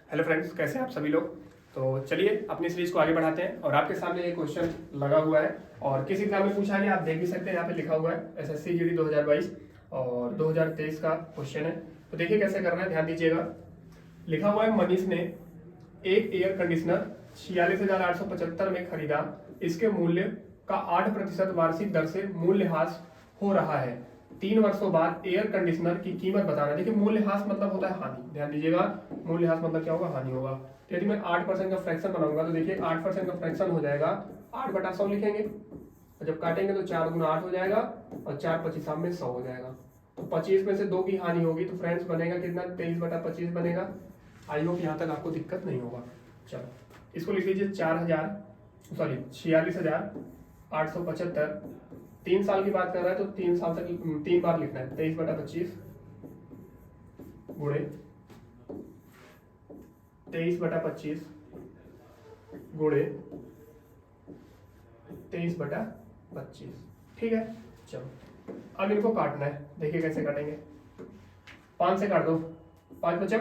Hello friends, कैसे हैं आप सभी लोग। तो चलिए अपनी सीरीज को आगे बढ़ाते हैं और आपके सामने एक क्वेश्चन लगा हुआ है और किस एग्जाम में पूछा गया आप देख भी सकते हैं। यहाँ पे लिखा हुआ है एसएससी जीडी 2022 और 2023 का क्वेश्चन है। तो देखिए कैसे करना है, ध्यान दीजिएगा। लिखा हुआ है मनीष ने एक एयर कंडीशनर 46,875 में खरीदा। इसके मूल्य का 8% वार्षिक दर से मूल्यह्रास हो रहा है। 3 वर्षों बाद एयर कंडीशनर की कीमत बताना। देखिए मूल्यह्रास मतलब होता है हानि, ध्यान दीजिएगा। मूल्यह्रास मतलब क्या होगा, हानि होगा। तो यदि मैं 8% का फ्रैक्शन बनाऊंगा तो देखिए 8% का फ्रैक्शन हो जाएगा 8/100 लिखेंगे और जब काटेंगे तो 4 गुना 8 हो जाएगा और 4 25 में 100 हो जाएगा। तो 25 में से 2 की हानि होगी तो फ्रेंड्स बनेगा कितना, 23/25 बनेगा। आई होप यहाँ तक आपको दिक्कत नहीं होगा। चलो इसको लिख लीजिए 46,875। 3 साल की बात कर रहा है तो 3 साल तक 3 बार लिखना है। 23/25 गुणे 23/25 गुणे 23/25। ठीक है, चलो अब इनको काटना है। देखिए कैसे काटेंगे। 5 से काट दो, 5 बचा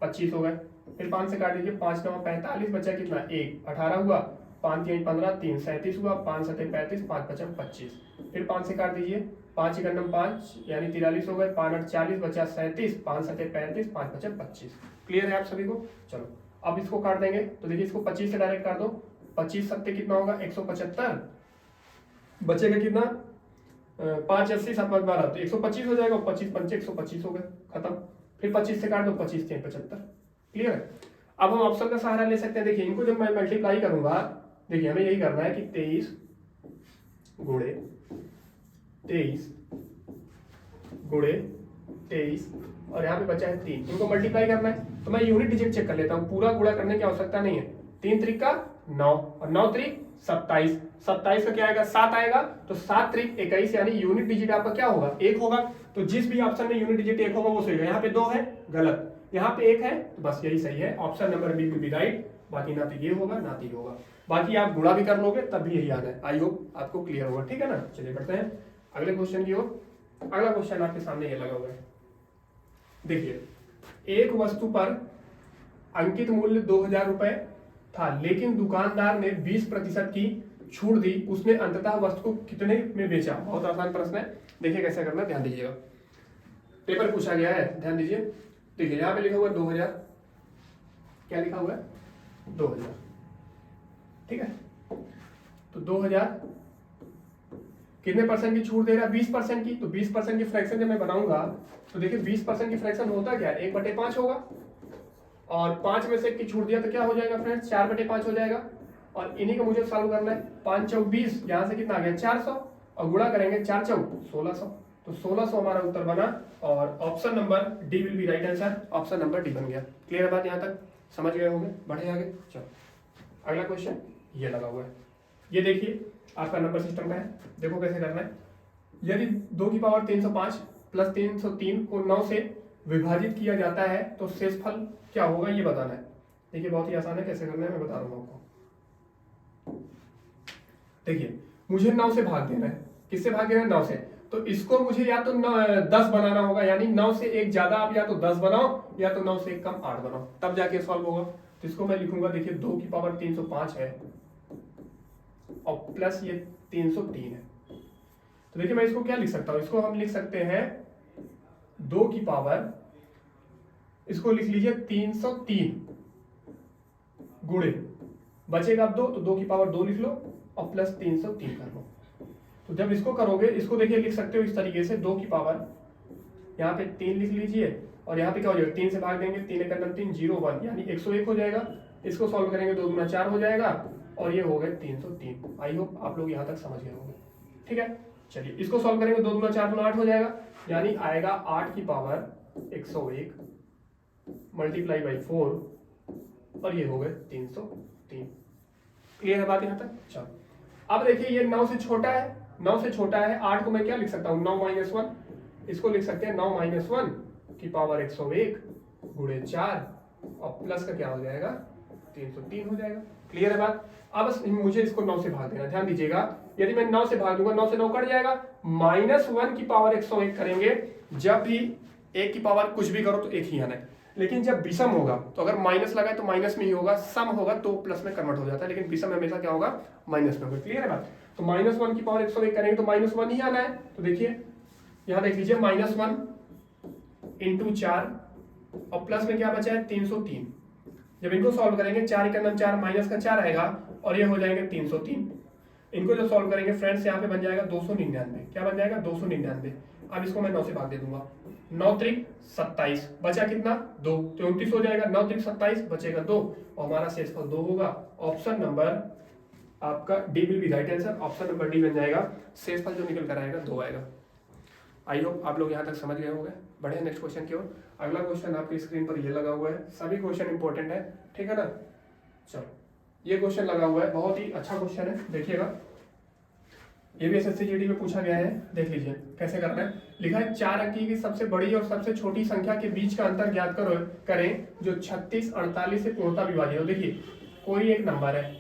25 हो गए। फिर 5 से काट दीजिए, 5 9 45 बचा कितना, 1 18 हुआ, 5 3 15 3 37 हुआ, 5 7 35 5 5 25। फिर 5 से काट दीजिए, 5 1 5 यानी 43 हो गए, 5 8 40 बचा 37, 5 7 35 5 5 25। क्लियर है आप सभी को। चलो अब इसको काट देंगे तो देखिए इसको 25 से डायरेक्ट काट दो। 25 7 कितना होगा 175, बचेगा कितना 5 80 7 5 12 तो 125 हो जाएगा। 25 5 125 हो गए, खत्म। फिर 25 से काट दो, 25 3 75। क्लियर है। अब हम ऑप्शन का सहारा ले सकते हैं। देखिए इनको जब मैं मल्टीप्लाई करूंगा, देखिए हमें यही करना है कि 23 गुणे 23 गुणे 23 और यहाँ पे बचा है 3, इनको मल्टीप्लाई करना है। तो मैं यूनिट डिजिट चेक कर लेता हूँ, पूरा गुणा करने की आवश्यकता नहीं है। 3 त्रिक का 9 और 9 त्रिक 27, 27 का क्या आएगा 7 आएगा। तो 7 त्रिक 21 यानी यूनिट डिजिट आपका क्या होगा 1 होगा। तो जिस भी ऑप्शन में यूनिट डिजिट 1 होगा वो सही है। यहाँ पे 2 है गलत, यहाँ पे 1 है तो बस यही सही है। Option number B will be right. बाकी ना तो ये होगा ना तो ये होगा। बाकी आप गुणा भी कर लोगे तब भी यही आना है। आई होप आपको क्लियर होगा। ठीक है ना। चलिए बढ़ते हैं अगले क्वेश्चन की ओर। अगला क्वेश्चन आपके सामने ये लगा हुआ है। देखिए एक वस्तु पर अंकित मूल्य 2000 रुपए था, लेकिन दुकानदार ने 20% की छूट दी। उसने अंततः वस्तु को कितने में बेचा। बहुत आसान प्रश्न है, देखिए कैसे करना है, ध्यान दीजिएगा। पेपर पूछा गया है, ध्यान दीजिए। देखिए यहाँ पे लिखा हुआ है 2000, क्या लिखा हुआ है 2000। ठीक है, तो 2000 कितने परसेंट की छूट दे रहा है 20% की। तो 20% की फ्रैक्शन जब मैं बनाऊंगा तो देखिए 20% की फ्रैक्शन होता क्या है 1/5 होगा और 5 में से 1 की छूट दिया तो क्या हो जाएगा फ्रेंड्स 4/5 हो जाएगा। और इन्हीं को मुझे सॉल्व करना है। 5 चौक 20, यहाँ से कितना आ गया 400 और गुणा करेंगे 4 चौक 1600। तो 1600 हमारा उत्तर बना और option number D will be right answer. Option number D बन गया। क्लियर है बात, यहाँ तक समझ गए होंगे। बढ़े आगे। चलो अगला क्वेश्चन ये लगा हुआ है। ये देखिए आपका नंबर सिस्टम का है। देखो कैसे करना है। यदि 2 की पावर 305 प्लस 303 को 9 से विभाजित किया जाता है तो शेषफल क्या होगा ये बताना है। देखिए बहुत ही आसान है, कैसे करना है मैं बता रहा हूँ आपको। देखिए मुझे 9 से भाग देना है। किससे भाग देना है 9 से। तो इसको मुझे या तो 10 बनाना होगा, यानी 9 से 1 ज्यादा आप या तो 10 बनाओ या तो 9 से 1 कम 8 बनाओ, तब जाके सॉल्व होगा। तो इसको मैं लिखूंगा, देखिए 2 की पावर 305 है और प्लस ये 303 है। तो देखिए मैं इसको क्या लिख सकता हूं, इसको हम लिख सकते हैं 2 की पावर, इसको लिख लीजिए 303 गुणे बचेगा अब 2 तो 2 की पावर 2 लिख लो और प्लस 303 कर लो। तो जब इसको करोगे इसको देखिए लिख सकते हो इस तरीके से 2 की पावर यहाँ पे 3 लिख लीजिए और यहाँ पे क्या हो जाएगा 3 से भाग देंगे 3 1 3 0 1 यानी 101 हो जाएगा। इसको सॉल्व करेंगे 2 दूना 4 हो जाएगा और ये हो गए 303। आई होप आप लोग यहाँ तक समझ गए होंगे। ठीक है, चलिए इसको सॉल्व करेंगे 2 दूना 4 दूना 8 हो जाएगा, यानी आएगा 8 की पावर 101 मल्टीप्लाई बाई 4 और ये हो गए 303। क्लियर है बात यहाँ तक। चलो अब देखिए ये 9 से छोटा है, 9 से छोटा है। 8 को मैं क्या लिख सकता हूँ 9 - 1, इसको लिख सकते हैं 9 - 1 की पावर 101 गुणे 4 और प्लस का क्या हो जाएगा 303 हो जाएगा। क्लियर है बात। अब मुझे इसको 9 से भाग देना, ध्यान दीजिएगा। यदि मैं 9 से भाग दूंगा 9 से 9 कट जाएगा, -1 की पावर 101 करेंगे। जब भी 1 की पावर कुछ भी करो तो 1 ही आना है। लेकिन जब विषम होगा तो अगर माइनस लगा है तो माइनस में ही होगा, सम होगा तो प्लस में कन्वर्ट हो जाता है, लेकिन विषम हमेशा क्या होगा, माइनस में होगा। क्लियर है बात? तो -1 की पावर 101 करेंगे तो -1 ही आना है। तो देखिए यहाँ देख लीजिए, -1 इंटू 4 और प्लस में क्या बचा है 303। जब इनको सॉल्व करेंगे 4 का नाम 4 माइनस का 4 आएगा और ये हो जाएंगे 303। इनको जो सॉल्व करेंगे फ्रेंड्स यहाँ पे बन जाएगा 299। क्या बन जाएगा 299। अब इसको मैं 9 से भाग दे दूंगा, 9 त्रिक 27, बचा कितना 2, तो 29 हो जाएगा। 9 त्रिक 27 बचेगा 2 और हमारा शेषफल 2 होगा। ऑप्शन नंबर आपका D will be right answer. Option number D बन जाएगा, शेषफल जो निकल कर आएगा 2 आएगा। आई होप आप लोग यहाँ तक समझ गए होंगे। बढ़े नेक्स्ट क्वेश्चन की ओर। अगला क्वेश्चन आपकी स्क्रीन पर ये लगा हुआ है, सभी क्वेश्चन इंपॉर्टेंट है, ठीक है ना। चलो ये क्वेश्चन लगा हुआ है, बहुत ही अच्छा क्वेश्चन है, देखिएगा। ये भी एसएससी जीडी में पूछा गया है, देख लीजिए कैसे करना है। लिखा है 4 अंकी की सबसे बड़ी और सबसे छोटी संख्या के बीच का अंतर ज्ञात करो करें जो 36 48 से पूर्णतः विभाजित हो। देखिए कोई एक नंबर है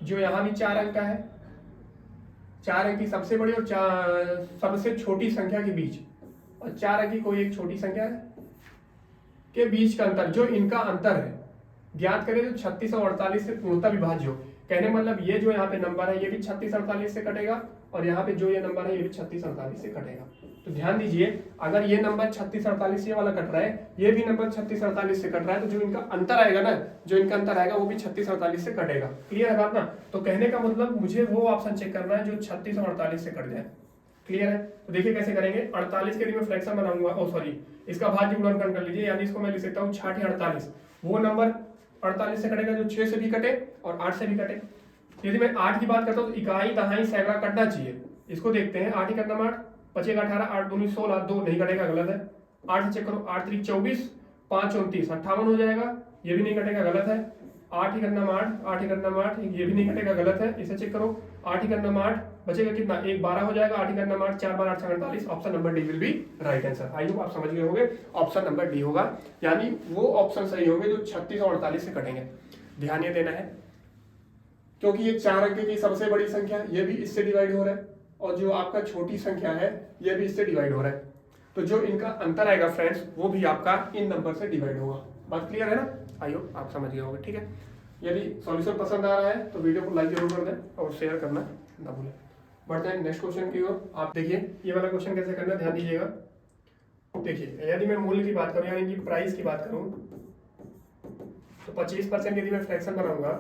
जो यहाँ भी 4 अंक का है, 4 अंक की सबसे बड़ी और सबसे छोटी संख्या के बीच, और 4 अंक की कोई एक छोटी संख्या है के बीच का अंतर, जो इनका अंतर है ज्ञात करें जो 36 और 48 से पूर्णतः विभाज्य हो। कहने मतलब ये जो यहाँ पे नंबर है ये भी 36 48 से कटेगा, और यहाँ पे जो ये नंबर है ये भी 36 48 से कटेगा। तो ध्यान दीजिए, अगर ये नंबर 36 48 ये वाला कट रहा है, ये भी नंबर 36 48 से कट रहा है, तो जो इनका अंतर आएगा ना, जो इनका अंतर आएगा वो भी 36 48 से कटेगा। क्लियर है बात ना। तो कहने का मतलब मुझे वो ऑप्शन चेक करना है जो 36 और 48 से कट जाए। क्लियर है? तो देखिए कैसे करेंगे। 48 के लिए मैं फ्रैक्शन बनाऊंगा, ओ सॉरी, इसका भाज्य गुणनखंड कर लीजिए, यानी इसको मैं लिख सकता हूँ 6 48। वो नंबर 48 से कटेगा जो 6 से भी कटे और 8 से भी कटे। यदि मैं 8 की बात करता हूँ तो इकाई दहाई सैकड़ा कटना चाहिए। इसको देखते हैं, 8 ही करना 8 बचेगा 18, 8 दूनी 16, 2 नहीं कटेगा, गलत है। 8 चेक करो, 8 3 24, 5 29 58 हो जाएगा, ये भी नहीं कटेगा, गलत है। 8 ही करना 8, 8 ही करना 8, ये भी नहीं कटेगा, गलत है। इसे चेक करो, 8 ही करना 8 बचेगा कितना, 1 12 हो जाएगा। 8 ही करना 8, 4 12 8 48। Option number D will be right answer. I hope आप समझ गए होंगे, ऑप्शन नंबर डी होगा, यानी वो ऑप्शन सही होंगे जो 36 और 48 से कटेंगे। ध्यान ये देना है क्योंकि ये 4 अंक की सबसे बड़ी संख्या ये भी इससे डिवाइड हो रहा है, और जो आपका छोटी संख्या है ये भी इससे डिवाइड हो रहा है। तो जो इनका अंतर आएगा फ्रेंड्स वो भी आपका इन नंबर से डिवाइड होगा। बात क्लियर है ना? आई होप आप समझ गए होंगे, ठीक है। यदि सॉल्यूशन पसंद आ रहा है तो वीडियो को लाइक जरूर कर दें और शेयर करना ना भूलें। बढ़ते हैं नेक्स्ट क्वेश्चन की ओर। आप देखिए ये वाला क्वेश्चन कैसे करना है, ध्यान दीजिएगा। देखिए यदि मैं मूल्य की बात करूँ यानी इनकी प्राइस की बात करूँ तो 25% यदि मैं फ्रैक्शन बनाऊंगा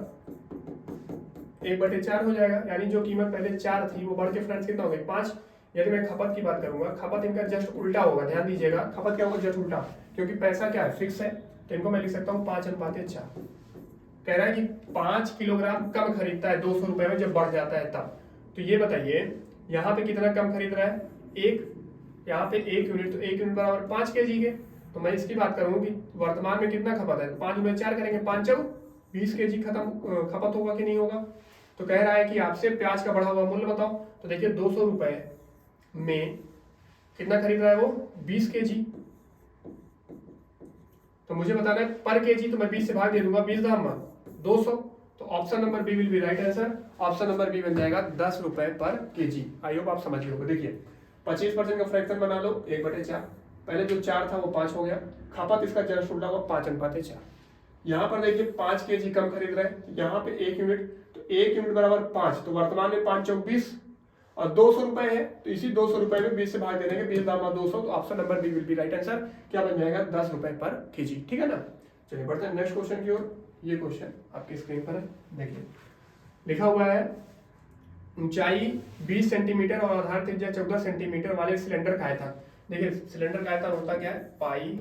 1/4 हो जाएगा, यानी जो कीमत पहले 4 थी वो बढ़ के फ्रेंड्स कितना हो गई 5। यदि मैं खपत की बात करूंगा, खपत इनका जस्ट उल्टा होगा, ध्यान दीजिएगा। खपत क्या होगा, जस्ट उल्टा, क्योंकि पैसा क्या है, फिक्स है, तो इनको मैं लिख सकता हूँ 5:4। कह रहा है कि 5 किलोग्राम कम खरीदता है 200 रुपए में जब बढ़ जाता है तब। तो ये बताइए यहाँ पे कितना कम खरीद रहा है, 1, यहाँ पे 1 यूनिट, तो 1 यूनिट बराबर 5 kg के। तो मैं इसकी बात करूँ कि वर्तमान में कितना खपत है, 5 में 4 करेंगे, 5 4 20 kg खपत होगा कि नहीं होगा। तो कह रहा है कि आपसे प्याज का बढ़ा हुआ मूल्य बताओ। तो देखिए 200 रुपए में कितना खरीद रहा है वो, 20 kg। तो मुझे बताना है पर केजी, तो मैं 20 से भाग दे दूंगा, 20 दाम 200। तो option number B will be right answer. Option number B बन जाएगा 10 रुपए पर केजी। आई होप आप समझ गए होंगे। देखिए 25% का फ्रैक्शन बना लो, 1/4। पहले जो 4 था वो 5 हो गया, खपत इसका जस्ट उल्टा हुआ 5:4। यहाँ पर देखिए 5 kg कम खरीद रहा है, यहाँ पे 1 यूनिट, तो 1 यूनिट बराबर 5, तो वर्तमान में 5 चौक 20 और 200 रुपए है, तो इसी 200 रुपए में 20 से भाग दे देंगे, 20 दाम 200। तो option number B will be right answer. क्या बन जाएगा, 10 रुपए पर केजी, ठीक है ना। चलिए बढ़ते हैं नेक्स्ट क्वेश्चन की ओर। ये क्वेश्चन आपकी स्क्रीन पर है, देखिए लिखा हुआ है ऊंचाई 20 सेंटीमीटर और आधार त्रिज्या 14 सेंटीमीटर वाले सिलेंडर का आयतन। देखिए सिलेंडर का आयतन होता क्या है, पाई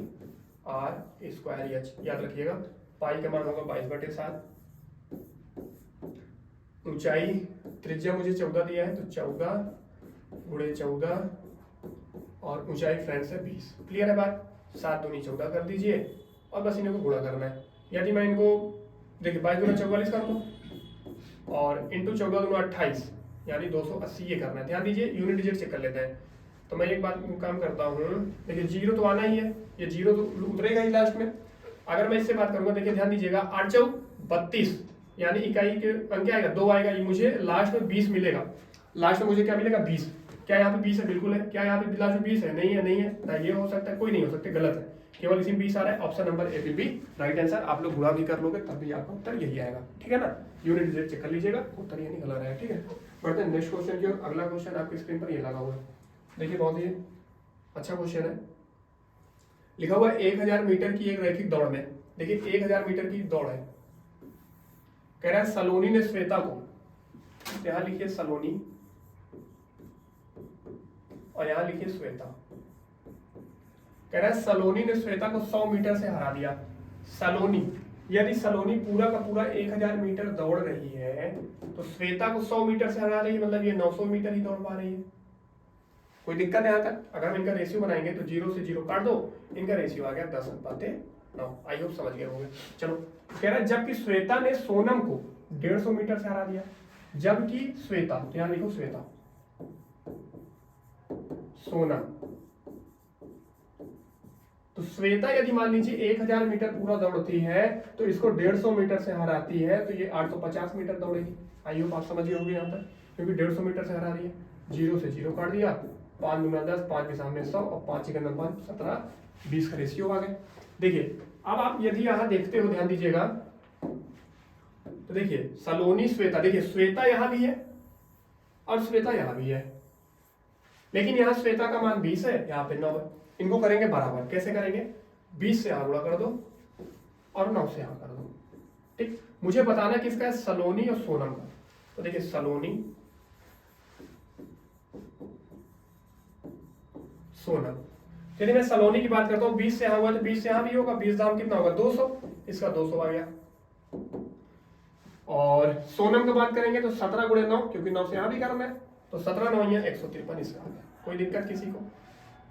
r स्क्वायर एच, याद रखिएगा। पाई का मान होगा 22/7। ऊंचाई त्रिज्या मुझे 14 दिया है, तो 14 × 14 और ऊंचाई फ्रेंड्स है 20। क्लियर है बात। 7 दूनी 14 कर दीजिए और बस इनको गुणा करना है। यदि मैं इनको देखिए 22 × 44 कर दूं और इंटू 14 दूना 28, यानी 280 ये करना है। ध्यान दीजिए यूनिट डिजिट चेक कर लेते हैं। तो मैं एक बात काम करता हूँ, देखिए 0 तो आना ही है, ये 0 तो उतरेगा ही लास्ट में। अगर मैं इससे बात करूंगा, देखिए ध्यान दीजिएगा, 8 चौक 32, यानी इकाई के अंक क्या आएगा, 2 आएगा, ये मुझे लास्ट में 20 मिलेगा। लास्ट में मुझे क्या मिलेगा, 20। क्या यहाँ पे 20 है, बिल्कुल है। क्या यहाँ पे लास्ट में 20 है, नहीं है, नहीं है ना, ये हो सकता है, कोई नहीं हो सकता, गलत है। केवल इसी में 20 आ रहा है। Option number A will be right answer. आप लोग गुणा भी कर लोगे तब भी आपका उत्तर यही आएगा, ठीक है ना। यूनिट डिजिट चेक कर लीजिएगा, उत्तर ये निकल रहा है, ठीक है। बढ़ते हैं नेक्स्ट क्वेश्चन की ओर। अगला क्वेश्चन आपकी स्क्रीन पर ये लगा हुआ है, देखिए बहुत ही अच्छा क्वेश्चन है। लिखा हुआ है 1000 मीटर की एक रैखिक दौड़ में, देखिए 1000 मीटर की दौड़ है, कह रहा है सलोनी ने श्वेता को, यहां लिखिए सलोनी और यहां लिखिए श्वेता, कह रहा है सलोनी ने श्वेता को 100 मीटर से हरा दिया। सलोनी, यदि सलोनी पूरा का पूरा 1000 मीटर दौड़ रही है तो श्वेता को 100 मीटर से हरा रही है, मतलब ये 900 मीटर ही दौड़ पा रही है। कोई दिक्कत है यहाँ तक? अगर हम इनका रेशियो बनाएंगे तो 0 से 0 काट दो, इनका रेशियो आ गया 10:9। आई होप समझ गए होंगे। चलो, कह रहा है जबकि श्वेता ने सोनम को 150 मीटर से हरा दिया। जबकि श्वेता, यहाँ लिखो श्वेता, सोनम, तो श्वेता यदि मान लीजिए 1000 मीटर पूरा दौड़ती है तो इसको 150 मीटर से हराती है तो ये 850 मीटर दौड़ेगी। आई होप आप समझ गए होंगे यहाँ तक, क्योंकि 150 मीटर से हरा रही है। 0 से 0 काट दिया, 5 दूना 10, 5 के सामने 100 और 5 के अंदर 5, 17, 20 का रेशियो आ गया। देखिए अब आप यदि यहाँ देखते हो, ध्यान दीजिएगा, तो देखिए सलोनी श्वेता, देखिए श्वेता यहाँ भी है और श्वेता यहाँ भी है, लेकिन यहाँ श्वेता का मान 20 है, यहाँ पे 9 है। इनको करेंगे बराबर, कैसे करेंगे? 20 से यहाँ गुणा कर दो और 9 से यहाँ कर दो, ठीक। मुझे बताना किसका है, सलोनी और सोनम का। तो देखिए सलोनी, सोनम, यदि मैं सलोनी की बात करता हूँ 20 से यहाँ हुआ तो 20 से यहाँ भी होगा, 20 दाम कितना होगा 200, इसका 200 आ गया। और सोनम की बात करेंगे तो 17 गुणे 9, क्योंकि 9 से यहाँ भी करना है, तो 17 9 153 इसका आ गया। कोई दिक्कत किसी को?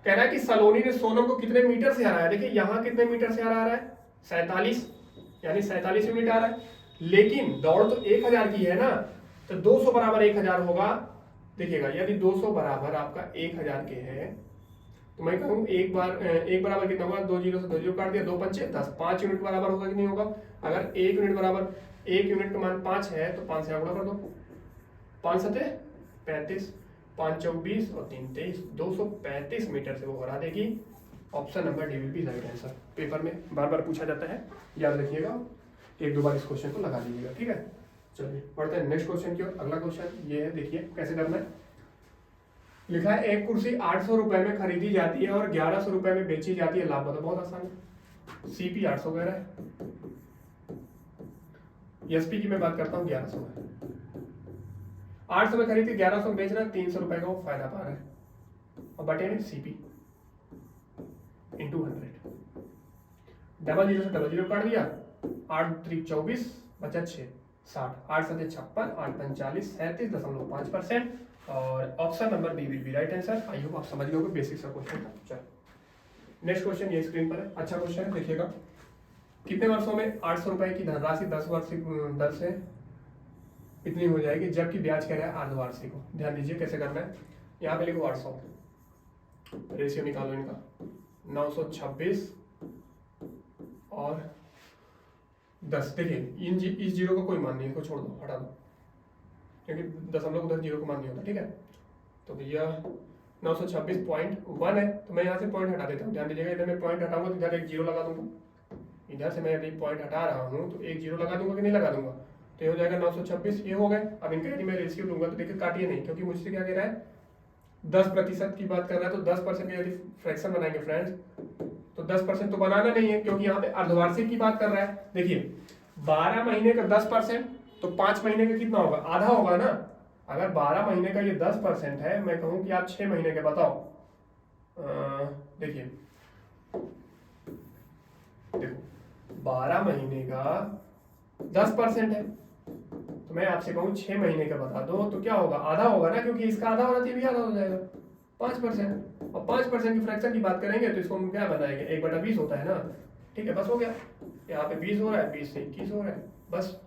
कह रहा है कि सलोनी ने सोनम को कितने मीटर से हराया। देखिए यहाँ कितने मीटर से हरा रहा है, 47, यानी 47 यूनिट आ रहा है, लेकिन दौड़ तो 1000 की है ना, तो 200 बराबर 1000 होगा। देखिएगा यदि 200 बराबर आपका 1000 के है तो मैं कहूँ एक बराबर कितना होगा, 2 0 से 2 0 काट दिया, 2 पंचे 10, 5 यूनिट बराबर होगा कि नहीं होगा? अगर 1 यूनिट बराबर, 1 यूनिट का मान 5 है तो 5 से गुणा कर दो, 5 7 35, 5 4 20 और 3 23, 235 मीटर से वो हरा देगी। Option number D will be right answer. Paper में बार बार पूछा जाता है, याद रखिएगा, 1-2 बार इस क्वेश्चन को लगा लीजिएगा, ठीक है। चलिए बढ़ते हैं नेक्स्ट क्वेश्चन की ओर। अगला क्वेश्चन ये है, देखिए कैसे करना है। लिखा है एक कुर्सी 800 रुपए में खरीदी जाती है और 1100 रुपए में बेची जाती है, लाभ बताओ। बहुत आसान है, सीपी 800 कह रहा है, एसपी की मैं बात करता हूँ 1100 में। 800 में खरीदी, 1100 में बेच रहा है, 300 रुपए का वो फायदा पा रहा है, और बटे में सीपी इंटू 100, डबल 0 से डबल 0 काट दिया, 8 3 24 बचा 6 60, 8 7 56, 8 5 40, 37.5%। और option number B will be right answer. I hope आप समझ गए होंगे, बेसिक सा क्वेश्चन था। चलो नेक्स्ट क्वेश्चन ये स्क्रीन पर है, अच्छा क्वेश्चन है, देखिएगा। कितने वर्षों में 800 रुपए की धनराशि 10 वार्षिक दर से इतनी हो जाएगी, जबकि ब्याज कह रहा है अर्धवार्षिक हो। ध्यान दीजिए कैसे करना है। यहाँ पे लिखो 800, रेशियो निकालो इनका, 926 और 10। देखिए इस जीरो का कोई मान नहीं है, इसको छोड़ दो, हटा दो, क्योंकि दशमलव उधर जीरो को मान नहीं होता, ठीक है। तो भैया 926.1 है, तो मैं यहाँ से पॉइंट हटा देता हूँ। ध्यान दीजिएगा, इधर मैं पॉइंट हटाऊंगा तो इधर एक जीरो लगा दूंगा, इधर से मैं यदि पॉइंट हटा रहा हूँ तो एक जीरो लगा दूंगा कि नहीं लगा दूंगा, तो ये हो जाएगा 926, ये हो गए। अब इनका यदि मैं रेशियो दूंगा तो देखिए काटिए नहीं, क्योंकि मुझसे क्या कह रहा है 10% की बात कर रहा है, तो 10% का यदि फ्रैक्शन बनाएंगे फ्रेंड्स तो 10% तो बनाना नहीं है, क्योंकि यहाँ पे अर्धवार्षिक की बात कर रहा है। देखिए 12 महीने का 10% तो 5 महीने का कितना होगा, आधा होगा ना। अगर 12 महीने का ये 10% है, मैं कहूँ कि आप 6 महीने के बताओ। देखिए देखो 12 महीने का 10% है, तो मैं आपसे कहूँ 6 महीने का बता दो, तो क्या होगा, आधा होगा ना, क्योंकि इसका आधा होना चाहिए, भी आधा हो जाएगा 5%। और 5% की फ्रैक्शन की बात करेंगे तो इसको हम क्या बनाएंगे, 1/20 होता है ना, ठीक है, बस हो गया। यहाँ पे 20 हो रहा है, 20 से 21 हो रहा है, बस।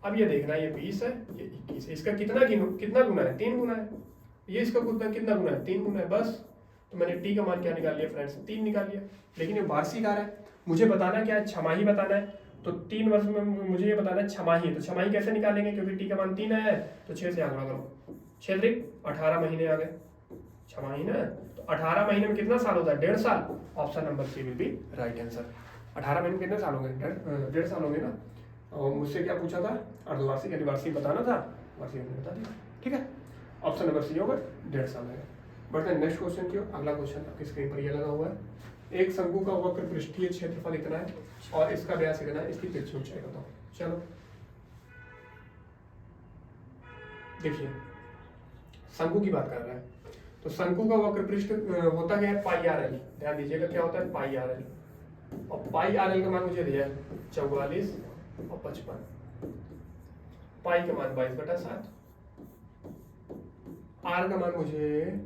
अब ये देखना, ये 20 है, ये 21 है, इसका कितना गुना है, 3 गुना है। ये इसका कितना गुना है, 3 गुना है, बस। तो मैंने टी का मान क्या निकाल लिया फ्रेंड्स, 3 निकाल लिया। लेकिन ये वार्षिक आ रहा है, मुझे बताना क्या है, छमाही बताना है। तो 3 वर्ष में मुझे ये बताना है छमाही, तो छमाही कैसे निकालेंगे, क्योंकि टी का मान 3 आया है, तो 6 से आगे करो, 6 3 18 महीने आ गए, 6 महीने, तो 18 महीने में कितना साल होता है? 1.5 साल। Option number C will be right answer. 18 महीने में कितने साल होंगे? 1.5 साल होंगे ना। और मुझसे क्या पूछा था? अर्धवार्षिक यानी वार्षिक बताना था, वार्षिक मैंने बता दिया। ठीक है, ऑप्शन नंबर सी होगा 1.5 साल है। बढ़ते हैं नेक्स्ट क्वेश्चन की ओर। अगला क्वेश्चन आपकी स्क्रीन पर ये लगा हुआ है। एक शंकु का वक्र पृष्ठीय क्षेत्रफल इतना है और इसका व्यास इतना है, इसकी तिरछी ऊंचाई बताओ। चलो देखिए, शंकु की बात कर रहा है, तो शंकु का वक्र पृष्ठ होता क्या है? पाई आर एल। ध्यान दीजिएगा क्या होता है? पाई आर एल। और पाई आर एल का मान मुझे दिया है 44 और 55। पाई का मान 22/7, आर का मान मुझे,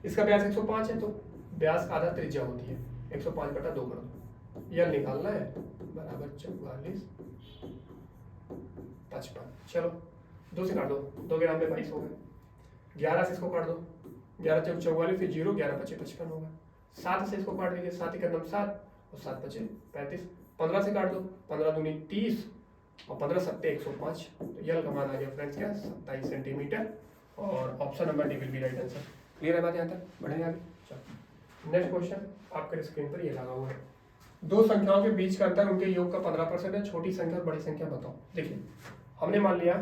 इसका व्यास 105 है तो व्यास का आधा त्रिज्या होती है, 105/2 कर दो। यल निकालना है बराबर 44 55। चलो 2 से काट दो, 2 ग्राम में 22 हो गए। 11 से इसको काट दो, 11 चौक 44 फिर 0, 11 5 55 होगा। 7 से इसको काट दीजिए, 7 कदम 7 और 7 5 35। 15 से काट दो, 15 दूनी 30 और 15 7 105। तो यल का मान आ गया फ्रेंड्स क्या? 27 सेंटीमीटर। और option number D will be right answer. Clear है बात यहाँ तक? बढ़ेंगे आगे। चलो नेक्स्ट क्वेश्चन आपके स्क्रीन पर ये लगा हुआ है। दो संख्याओं के बीच का अंतर उनके योग का 15% है। छोटी संख्या और बड़ी संख्या बताओ। देखिए, हमने मान लिया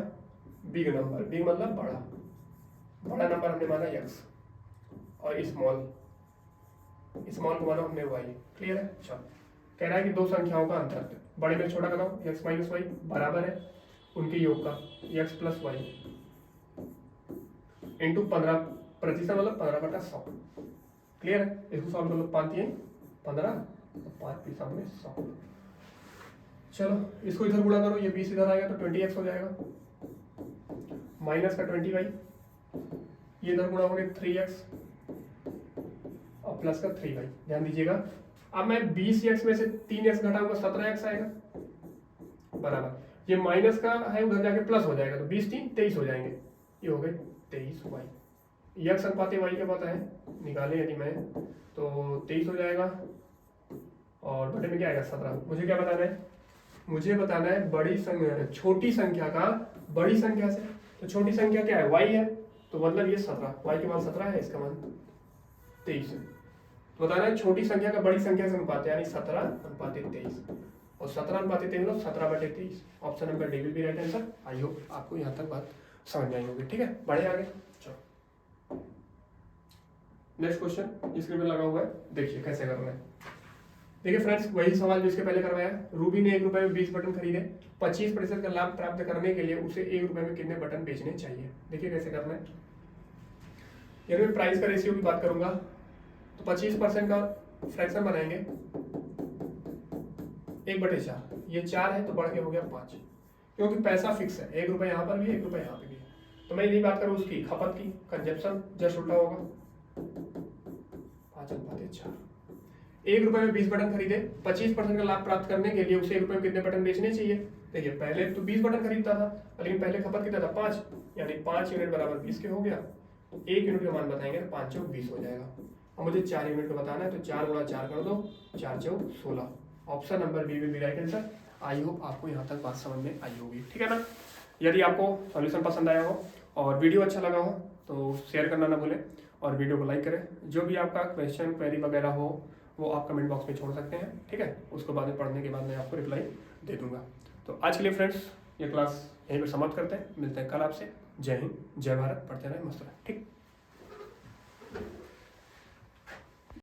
बिग नंबर, बिग मतलब बड़ा, बड़ा नंबर हमने माना x और स्मॉल, स्मॉल को माना हमने y। क्लियर है? चलो कह रहा है कि दो संख्याओं का अंतर, बड़े में छोटा बताओ, x माइनस वाई बराबर है उनके योग का x प्लस वाई इंटू 15% मतलब 15/100। क्लियर है? इसको सॉल्व कर लो। 5 3 15 और 5 3 सामने 100। चलो इसको इधर गुणा करो, ये 20 इधर आएगा तो 20x हो जाएगा, माइनस का 20y, ये इधर गुणा होंगे 3x और प्लस का 3y। ध्यान दीजिएगा, अब मैं 20x में से 3x घटाऊंगा 17x आएगा बराबर, ये माइनस का है उधर जाके प्लस हो जाएगा तो 20 3 23 हो जाएंगे, ये हो गए 23y। यक्स अनुपात y क्या पता है, निकाले यदि मैं तो 23 हो जाएगा और बटे में क्या आएगा 17। मुझे क्या बताना है? मुझे बताना है बड़ी छोटी संख्या का बड़ी संख्या से। तो छोटी संख्या क्या है? y है, तो मतलब ये 17, y के मान 17 है, इसका मान 23 है। तो बताना है छोटी संख्या का बड़ी संख्या से अनुपात, यानी 17/23 और 17/23 मतलब 17/23। Option number D will be right answer. I hope आपको यहाँ तक बात समझ में आई होगी। ठीक है, बढ़े आगे। चलो नेक्स्ट क्वेश्चन स्क्रीन पे लगा हुआ है, देखिए कैसे करना है। देखिए फ्रेंड्स, वही सवाल जो इसके पहले करवाया। रूबी ने 1 रुपए में 20 बटन खरीदे, 25% का लाभ प्राप्त करने के लिए उसे 1 रुपए में कितने बटन बेचने चाहिए? देखिए कैसे करना है। यदि मैं प्राइस का रेशियो की बात करूंगा तो 25% का फ्रैक्शन बनाएंगे 1/4, ये 4 है तो बढ़ के हो गया 5, क्योंकि पैसा फिक्स है, 1 रुपए यहाँ पर भी है, 1 रुपए यहाँ पे भी है। तो मैं यदि बात करूँ उसकी खपत की, कंजप्शन जस्ट उल्टा होगा, 5/4। 1 रुपए में 20 बटन खरीदे, 25% का लाभ प्राप्त करने के लिए उसे 1 रुपए में कितने बटन बेचने चाहिए? देखिए पहले तो 20 बटन खरीदता था, लेकिन पहले खपत कितना था? 5, यानी 5 यूनिट बराबर 20 के हो गया। तो 1 यूनिट का मान बताएंगे तो 5 चौक 20 हो जाएगा। और मुझे 4 यूनिट का बताना है तो 4 गुणा 4 कर दो, 4 चौक 16। Option number B will be right answer. I hope आपको यहाँ तक बात समझ में आई होगी। ठीक है ना? यदि आपको सॉल्यूशन पसंद आया हो और वीडियो अच्छा लगा हो तो शेयर करना ना भूलें और वीडियो को लाइक करें। जो भी आपका क्वेश्चन क्वेरी वगैरह हो वो आप कमेंट बॉक्स में छोड़ सकते हैं। ठीक है, उसको बाद में पढ़ने के बाद मैं आपको रिप्लाई दे दूंगा। तो आज के लिए फ्रेंड्स ये क्लास यहीं पर समाप्त करते हैं, मिलते हैं कल आपसे। जय हिंद, जय भारत, पढ़ते रहें, मस्त रहें। ठीक।